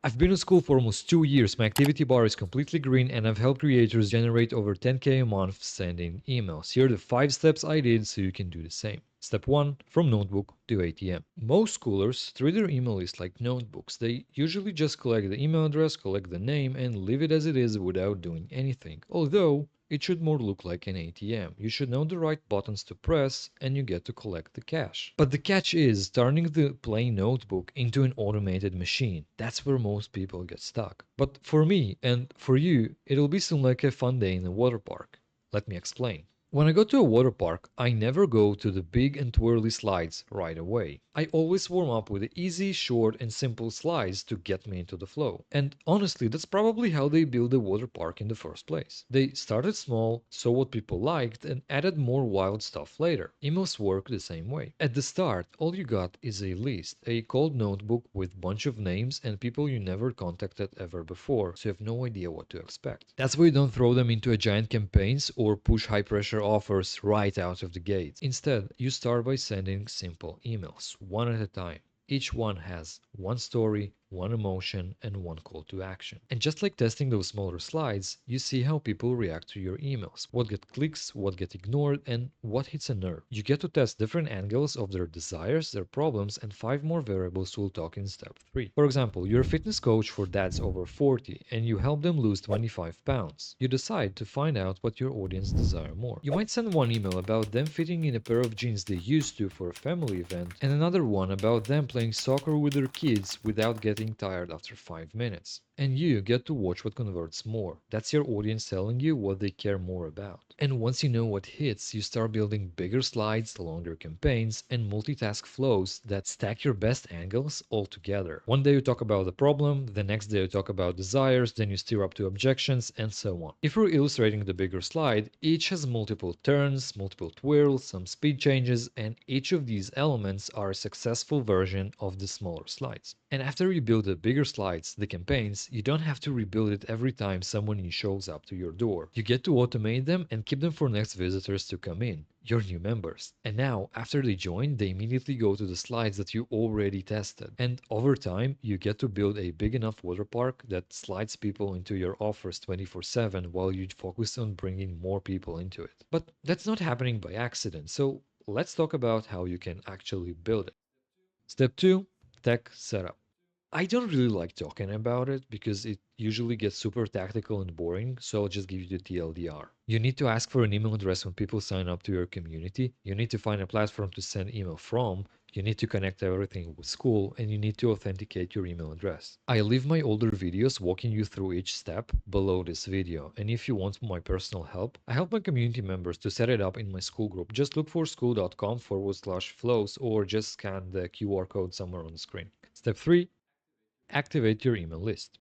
I've been in Skool for almost 2 years. My activity bar is completely green and I've helped creators generate over 10K a month sending emails. Here are the 5 steps I did so you can do the same. Step 1. From notebook to ATM. Most schoolers treat their email list like notebooks. They usually just collect the email address, collect the name, and leave it as it is without doing anything. Although, it should more look like an ATM. You should know the right buttons to press and you get to collect the cash. But the catch is turning the plain notebook into an automated machine. That's where most people get stuck. But for me and for you, it'll be soon like a fun day in a water park. Let me explain. When I go to a water park, I never go to the big and twirly slides right away. I always warm up with the easy, short, and simple slides to get me into the flow. And honestly, that's probably how they built a water park in the first place. They started small, saw what people liked, and added more wild stuff later. Emails work the same way. At the start, all you got is a list, a cold notebook with bunch of names and people you never contacted ever before, so you have no idea what to expect. That's why you don't throw them into a giant campaigns or push high pressure offers right out of the gate. Instead, you start by sending simple emails, one at a time. Each one has one story, one emotion, and one call to action. And just like testing those smaller slides, you see how people react to your emails, what get clicks, what get ignored, and what hits a nerve. You get to test different angles of their desires, their problems, and 5 more variables we'll talk in step 3. For example, you're a fitness coach for dads over 40 and you help them lose 25 pounds. You decide to find out what your audience desire more. You might send one email about them fitting in a pair of jeans they used to for a family event, and another one about them playing soccer with their kids without getting tired after 5 minutes. And you get to watch what converts more. That's your audience telling you what they care more about. And once you know what hits, you start building bigger slides, longer campaigns, and multitask flows that stack your best angles all together. One day you talk about the problem, the next day you talk about desires, then you steer up to objections, and so on. If we're illustrating the bigger slide, each has multiple turns, multiple twirls, some speed changes, and each of these elements are a successful version of the smaller slides. And after you build the bigger slides, the campaigns, you don't have to rebuild it every time someone new shows up to your door. You get to automate them and keep them for next visitors to come in, your new members. And now, after they join, they immediately go to the slides that you already tested. And over time, you get to build a big enough water park that slides people into your offers 24/7 while you focus on bringing more people into it. But that's not happening by accident, so let's talk about how you can actually build it. Step 2. Tech setup. I don't really like talking about it because it usually gets super tactical and boring, so I'll just give you the TLDR. You need to ask for an email address when people sign up to your community, you need to find a platform to send email from, you need to connect everything with Skool, and you need to authenticate your email address. I leave my older videos walking you through each step below this video, and if you want my personal help, I help my community members to set it up in my Skool group. Just look for skool.com/flows or just scan the QR code somewhere on the screen. Step 3. Activate your email list.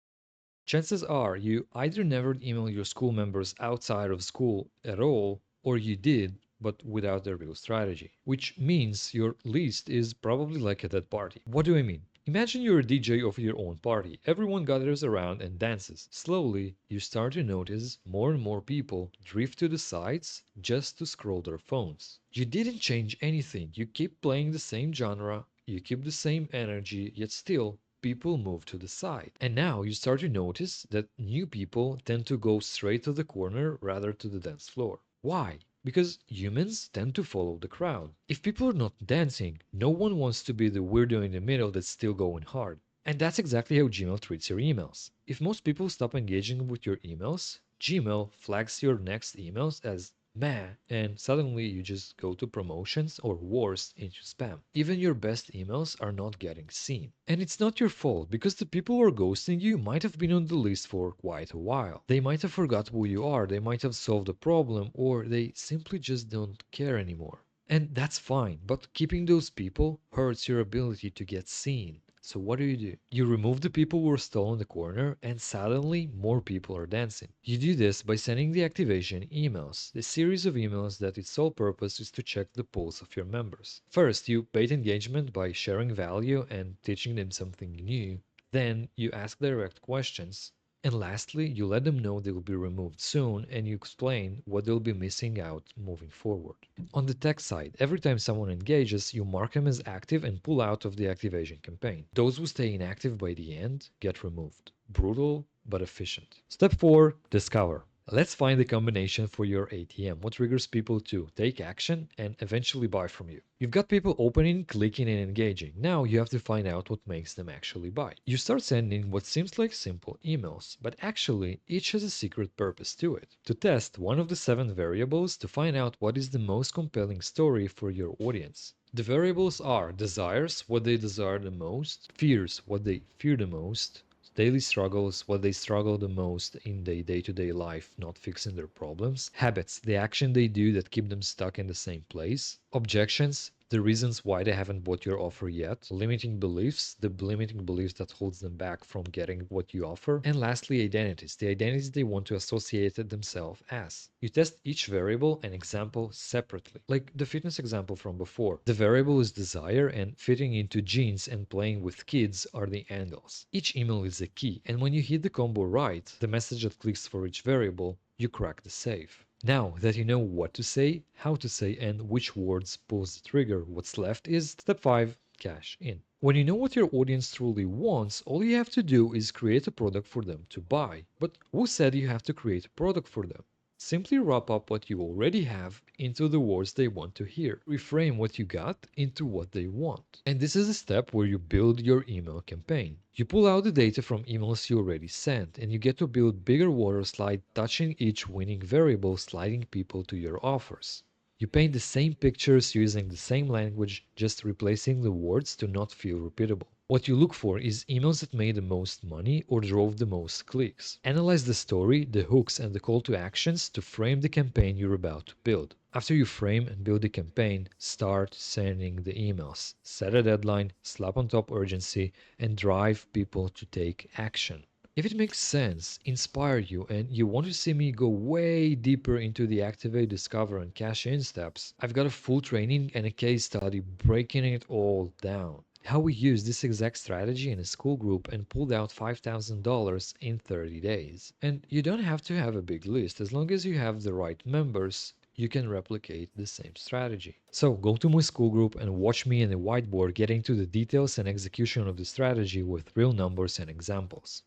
Chances are you either never email your Skool members outside of Skool at all, or you did, but without a real strategy. Which means your list is probably like a dead party. What do I mean? Imagine you're a DJ of your own party. Everyone gathers around and dances. Slowly, you start to notice more and more people drift to the sides just to scroll their phones. You didn't change anything. You keep playing the same genre, you keep the same energy, yet still people move to the side. And now you start to notice that new people tend to go straight to the corner rather to the dance floor. Why? Because humans tend to follow the crowd. If people are not dancing, no one wants to be the weirdo in the middle that's still going hard. And that's exactly how Gmail treats your emails. If most people stop engaging with your emails, Gmail flags your next emails as meh, and suddenly you just go to promotions or worse into spam. Even your best emails are not getting seen. And it's not your fault because the people who are ghosting you might have been on the list for quite a while. They might have forgot who you are, they might have solved the problem, or they simply just don't care anymore. And that's fine, but keeping those people hurts your ability to get seen. So what do? You remove the people who are still in the corner and suddenly more people are dancing. You do this by sending the activation emails, the series of emails that its sole purpose is to check the pulse of your members. First, you bait engagement by sharing value and teaching them something new. Then you ask direct questions. And lastly, you let them know they will be removed soon and you explain what they'll be missing out moving forward. On the tech side, every time someone engages, you mark them as active and pull out of the activation campaign. Those who stay inactive by the end get removed. Brutal, but efficient. Step 4, discover. Let's find the combination for your ATM. What triggers people to take action and eventually buy from you? You've got people opening, clicking, and engaging. Now you have to find out what makes them actually buy. You start sending what seems like simple emails, but actually each has a secret purpose to it. To test one of the 7 variables to find out what is the most compelling story for your audience. The variables are desires, what they desire the most, fears, what they fear the most, daily struggles, what they struggle the most in their day-to-day life, not fixing their problems, habits, the action they do that keep them stuck in the same place, objections, the reasons why they haven't bought your offer yet, limiting beliefs, the limiting beliefs that holds them back from getting what you offer, and lastly, identities, the identities they want to associate themselves as. You test each variable and example separately, like the fitness example from before. The variable is desire and fitting into jeans and playing with kids are the angles. Each email is a key, and when you hit the combo right, the message that clicks for each variable, you crack the safe. Now that you know what to say, how to say, and which words pulls the trigger, what's left is step 5, cash in. When you know what your audience truly wants, all you have to do is create a product for them to buy. But who said you have to create a product for them? Simply wrap up what you already have into the words they want to hear. Reframe what you got into what they want. And this is a step where you build your email campaign. You pull out the data from emails you already sent, and you get to build bigger water slide touching each winning variable, sliding people to your offers. You paint the same pictures using the same language, just replacing the words to not feel repeatable. What you look for is emails that made the most money or drove the most clicks. Analyze the story, the hooks, and the call to actions to frame the campaign you're about to build. After you frame and build the campaign, start sending the emails. Set a deadline, slap on top urgency, and drive people to take action. If it makes sense, inspire you, and you want to see me go way deeper into the activate, discover, and cash in steps, I've got a full training and a case study breaking it all down. How we used this exact strategy in a school group and pulled out $5,000 in 30 days. And you don't have to have a big list. As long as you have the right members, you can replicate the same strategy. So go to my school group and watch me in the whiteboard get into the details and execution of the strategy with real numbers and examples.